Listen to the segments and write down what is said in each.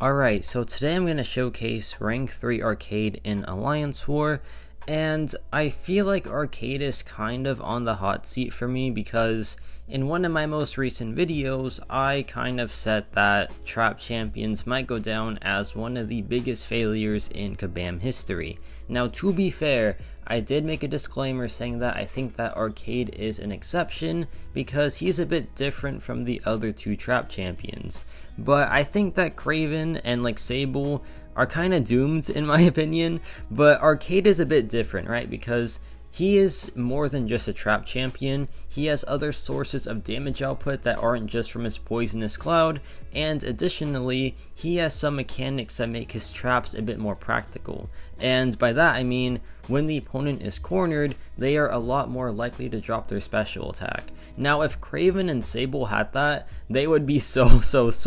Alright, so today I'm going to showcase Rank 3 Arcade in Alliance War, and I feel like Arcade is kind of on the hot seat for me because in one of my most recent videos, I kind of said that Trap Champions might go down as one of the biggest failures in Kabam history. Now, to be fair, I did make a disclaimer saying that I think that Arcade is an exception because he's a bit different from the other two Trap Champions. But I think that Craven and like Sable are kind of doomed in my opinion, but Arcade is a bit different, right? Because he is more than just a trap champion. He has other sources of damage output that aren't just from his poisonous cloud, and additionally, he has some mechanics that make his traps a bit more practical. And by that I mean, when the opponent is cornered, they are a lot more likely to drop their special attack. Now, if Craven and Sable had that, they would be so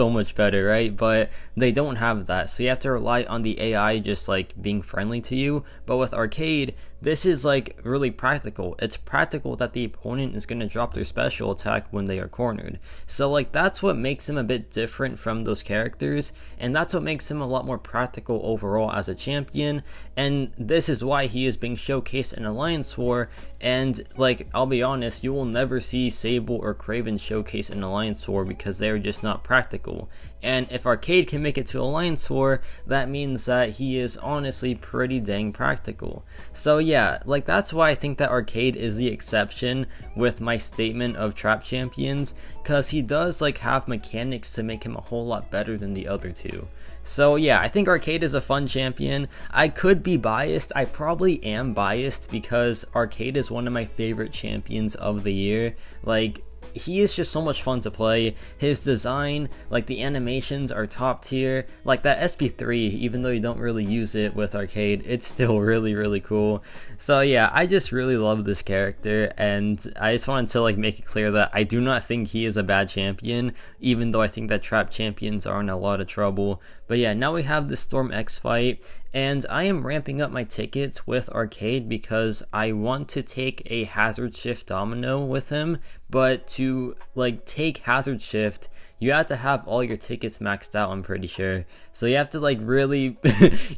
much better, right? But they don't have that, so you have to rely on the AI just like being friendly to you. But with Arcade, this is like really practical. It's practical that the opponent is going to drop their special attack when they are cornered. So like that's what makes him a bit different from those characters, and that's what makes him a lot more practical overall as a champion. And this is why he is being showcased in Alliance War. And like, I'll be honest, you will never see Sable or Craven showcased in Alliance War because they're just not practical. And if Arcade can make it to Alliance War, that means that he is honestly pretty dang practical. So yeah, like that's why I think that Arcade is the exception with my statement of trap champions, because he does like have mechanics to make him a whole lot better than the other two. So yeah, I think Arcade is a fun champion. I could be biased, I probably am biased because Arcade is one of my favorite champions of the year. Like, he is just so much fun to play. His design, like the animations are top tier. Like that SP3, even though you don't really use it with Arcade, it's still really cool. So yeah, I just really love this character, and I just wanted to like make it clear that I do not think he is a bad champion, even though I think that trap champions are in a lot of trouble. But yeah, now we have the Storm X fight, and I am ramping up my tickets with Arcade because I want to take a Hazard Shift Domino with him. But to like take Hazard Shift, you have to have all your tickets maxed out, I'm pretty sure. So you have to like really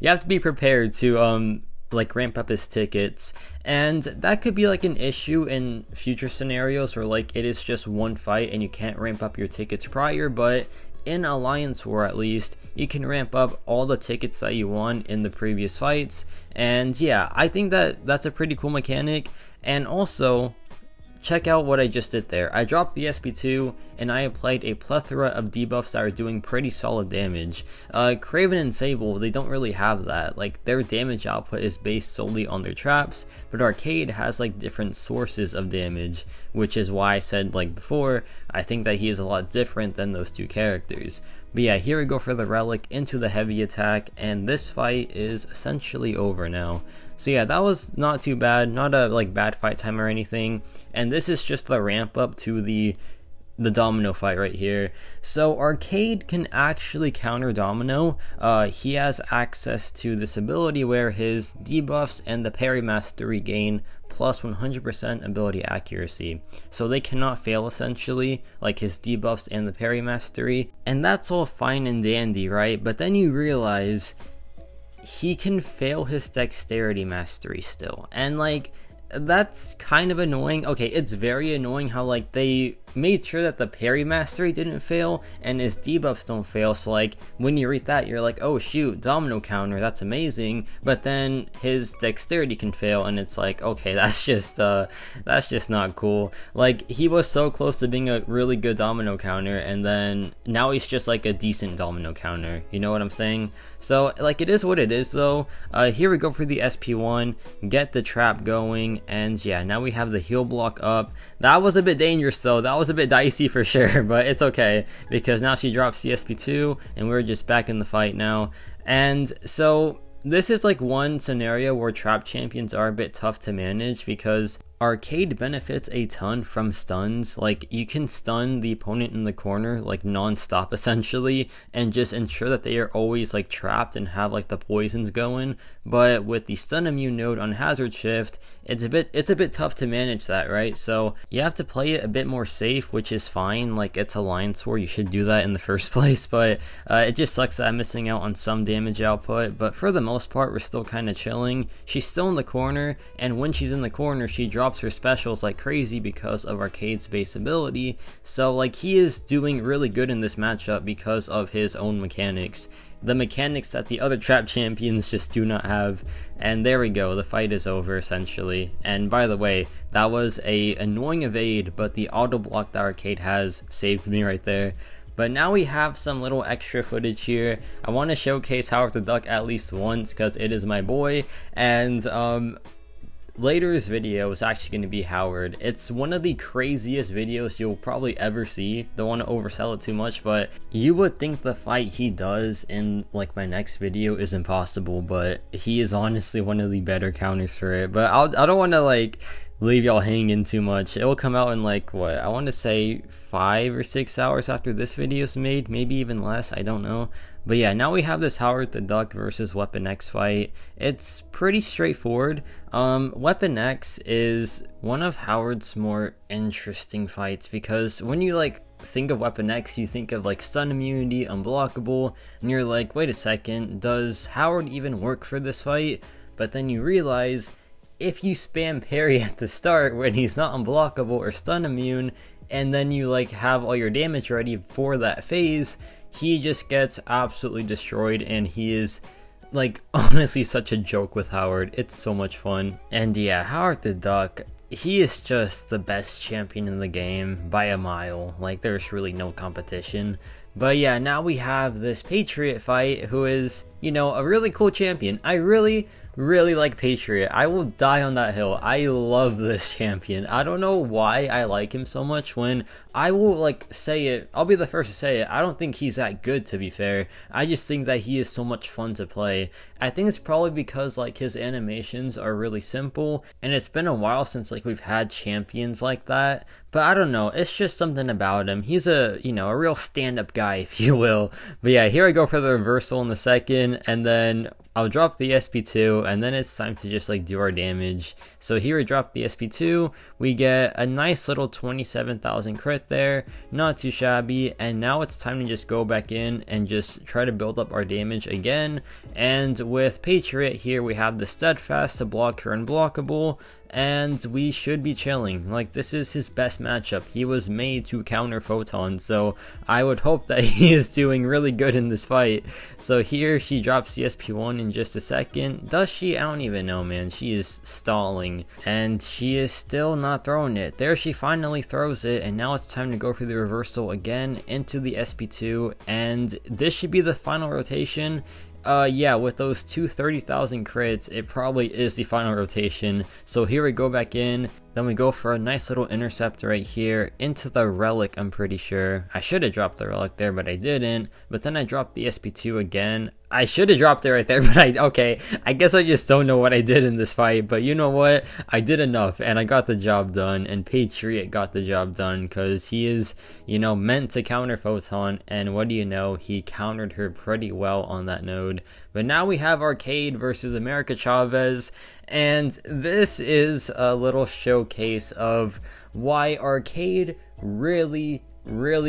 you have to be prepared to like ramp up his tickets, and that could be like an issue in future scenarios where like it is just one fight and you can't ramp up your tickets prior. But in Alliance War, at least, you can ramp up all the tickets that you won in the previous fights. And yeah, I think that that's a pretty cool mechanic. And also, check out what I just did there. I dropped the SP2 and I applied a plethora of debuffs that are doing pretty solid damage. Craven and Sable, they don't really have that. Like, their damage output is based solely on their traps, but Arcade has like different sources of damage, which is why I said like before, I think that he is a lot different than those two characters. But yeah, here we go for the relic into the heavy attack, and this fight is essentially over now. So yeah, that was not too bad, not a like bad fight time or anything. And this is just the ramp up to the Domino fight right here. So Arcade can actually counter Domino. He has access to this ability where his debuffs and the parry mastery gain plus 100% ability accuracy. So they cannot fail essentially, like his debuffs and the parry mastery. And that's all fine and dandy, right? But then you realize he can fail his dexterity mastery still, and like that's kind of annoying. Okay, it's very annoying how like they made sure that the parry mastery didn't fail and his debuffs don't fail, so like when you read that you're like, oh shoot, Domino counter, that's amazing. But then his dexterity can fail and it's like, okay, that's just not cool. Like, he was so close to being a really good Domino counter, and then now he's just like a decent Domino counter, you know what I'm saying? So like, it is what it is though. Here we go for the SP1, get the trap going, and yeah, now we have the heal block up. That was a bit dangerous though, that was a bit dicey for sure, but it's okay because now she drops the SP2 and we're just back in the fight now. And so this is like one scenario where trap champions are a bit tough to manage because Arcade benefits a ton from stuns. Like, you can stun the opponent in the corner like non-stop essentially, and just ensure that they are always like trapped and have like the poisons going. But with the stun immune node on hazard shift, it's a bit tough to manage that, right? So you have to play it a bit more safe, which is fine. Like, it's Alliance War, you should do that in the first place, but it just sucks that I'm missing out on some damage output. But for the most part, we're still kind of chilling. She's still in the corner, and when she's in the corner, she drops her specials like crazy because of Arcade's base ability. So like, he is doing really good in this matchup because of his own mechanics, the mechanics that the other trap champions just do not have. And there we go, the fight is over essentially. And by the way, that was a annoying evade, but the auto block that Arcade has saved me right there. But now we have some little extra footage here. I want to showcase Howard the Duck at least once because it is my boy. And later's video is actually going to be Howard. It's one of the craziest videos you'll probably ever see. Don't want to oversell it too much, but you would think the fight he does in like my next video is impossible, but he is honestly one of the better counters for it. But I don't want to like leave y'all hanging too much. It will come out in like, what, I want to say 5 or 6 hours after this video is made, maybe even less, I don't know. But yeah, now we have this Howard the Duck versus Weapon X fight. It's pretty straightforward. Weapon X is one of Howard's more interesting fights because when you like think of Weapon X, you think of like stun immunity, unblockable, and you're like, wait a second, does Howard even work for this fight? But then you realize, if you spam parry at the start when he's not unblockable or stun immune, and then you like have all your damage ready for that phase, he just gets absolutely destroyed. And he is like honestly such a joke with Howard. It's so much fun. And yeah, Howard the Duck, he is just the best champion in the game by a mile. Like, there's really no competition. But yeah, now we have this Patriot fight, who is, you know, a really cool champion. I really like Patriot. I will die on that hill. I love this champion. I don't know why I like him so much. When I will like say it, I'll be the first to say it, I don't think he's that good, to be fair. I just think that he is so much fun to play. I think it's probably because like his animations are really simple, and it's been a while since like we've had champions like that. But I don't know, it's just something about him. He's a, you know, a real stand-up guy, if you will. But yeah, here I go for the reversal in the second, and then I'll drop the SP2, and then it's time to just like do our damage. So here we drop the SP2, we get a nice little 27,000 crit there, not too shabby, and now it's time to just go back in and just try to build up our damage again. And with Patriot here, we have the Steadfast to block her unblockable, and we should be chilling. Like, this is his best matchup. He was made to counter Photon, so I would hope that he is doing really good in this fight. So here she drops the SP1 in just a second. Does she? I don't even know, man. She is stalling, and she is still not throwing it. There she finally throws it, and now it's time to go for the reversal again into the SP2, and this should be the final rotation. Yeah, with those two 30,000 crits, it probably is the final rotation. So here we go back in, then we go for a nice little intercept right here into the relic. I'm pretty sure I should have dropped the relic there, but I didn't. But then I dropped the SP2 again. I should have dropped it right there, but okay, I guess I just don't know what I did in this fight. But you know what, I did enough, and I got the job done, and Patriot got the job done, because he is, you know, meant to counter Photon, and what do you know, he countered her pretty well on that node. But now we have Arcade versus Mcoc Chavez, and this is a little showcase of why Arcade really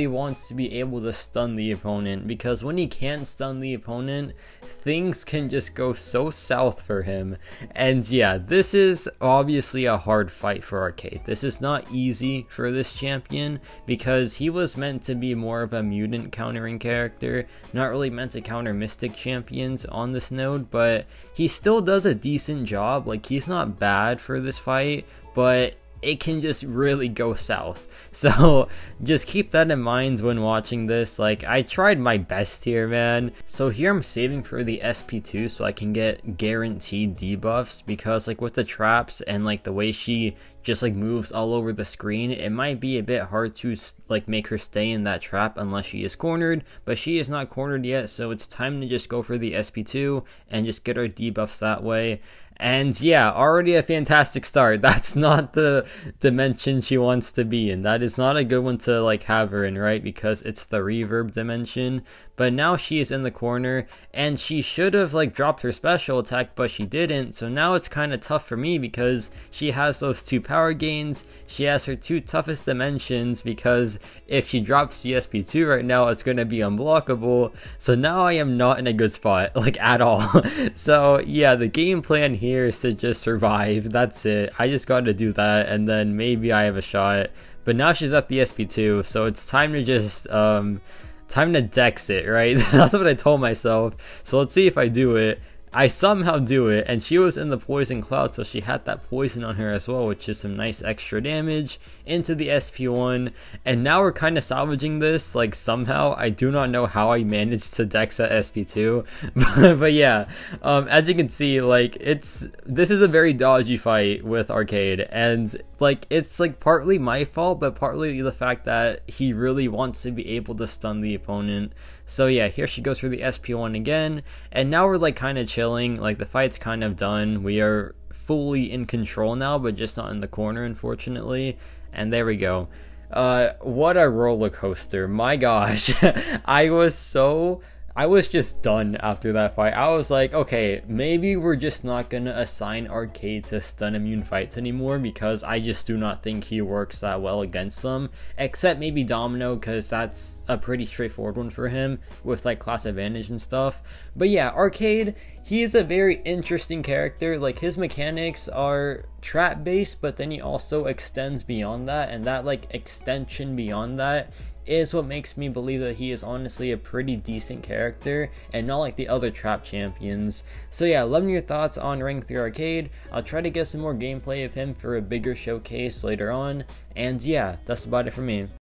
wants to be able to stun the opponent, because when he can't stun the opponent, things can just go so south for him. And yeah, this is obviously a hard fight for Arcade. This is not easy for this champion, because he was meant to be more of a mutant countering character, not really meant to counter mystic champions on this node, but he still does a decent job. Like, he's not bad for this fight, but it can just really go south. So just keep that in mind when watching this. Like, I tried my best here, man. So here I'm saving for the SP2 so I can get guaranteed debuffs, because like with the traps and like the way she just like moves all over the screen, it might be a bit hard to like make her stay in that trap unless she is cornered, but she is not cornered yet, so it's time to just go for the SP2 and just get our debuffs that way. And yeah, already a fantastic start. That's not the dimension she wants to be in. That is not a good one to like have her in, right? Because it's the reverb dimension. But now she is in the corner, and she should have like dropped her special attack, but she didn't. So now it's kind of tough for me because she has those 2 power gains. She has her 2 toughest dimensions, because if she drops CSP2 right now, it's going to be unblockable. So now I am not in a good spot, like at all. So yeah, the game plan here is to just survive. That's it. I just got to do that, and then maybe I have a shot. But now she's at the SP2, so it's time to just time to dex it, right? That's what I told myself. So let's see if I do it. I somehow do it, and she was in the poison cloud, so she had that poison on her as well, which is some nice extra damage into the SP1. And now we're kind of salvaging this, like somehow. I do not know how I managed to dex that SP2, but yeah, as you can see, like this is a very dodgy fight with Arcade, and like it's like partly my fault, but partly the fact that he really wants to be able to stun the opponent. So yeah, here she goes for the SP1 again, and now we're like kind of chilling, like the fight's kind of done. We are fully in control now, but just not in the corner, unfortunately. And there we go. What a roller coaster, my gosh. I was just done after that fight. I was like, okay, maybe we're just not gonna assign Arcade to stun immune fights anymore, because I just do not think he works that well against them, except maybe Domino, because that's a pretty straightforward one for him with like class advantage and stuff. But yeah, Arcade, he is a very interesting character. Like his mechanics are trap based, but then he also extends beyond that, and that like extension beyond that is what makes me believe that he is honestly a pretty decent character and not like the other trap champions. So yeah, let me know your thoughts on Rank 3 Arcade. I'll try to get some more gameplay of him for a bigger showcase later on, and yeah, that's about it for me.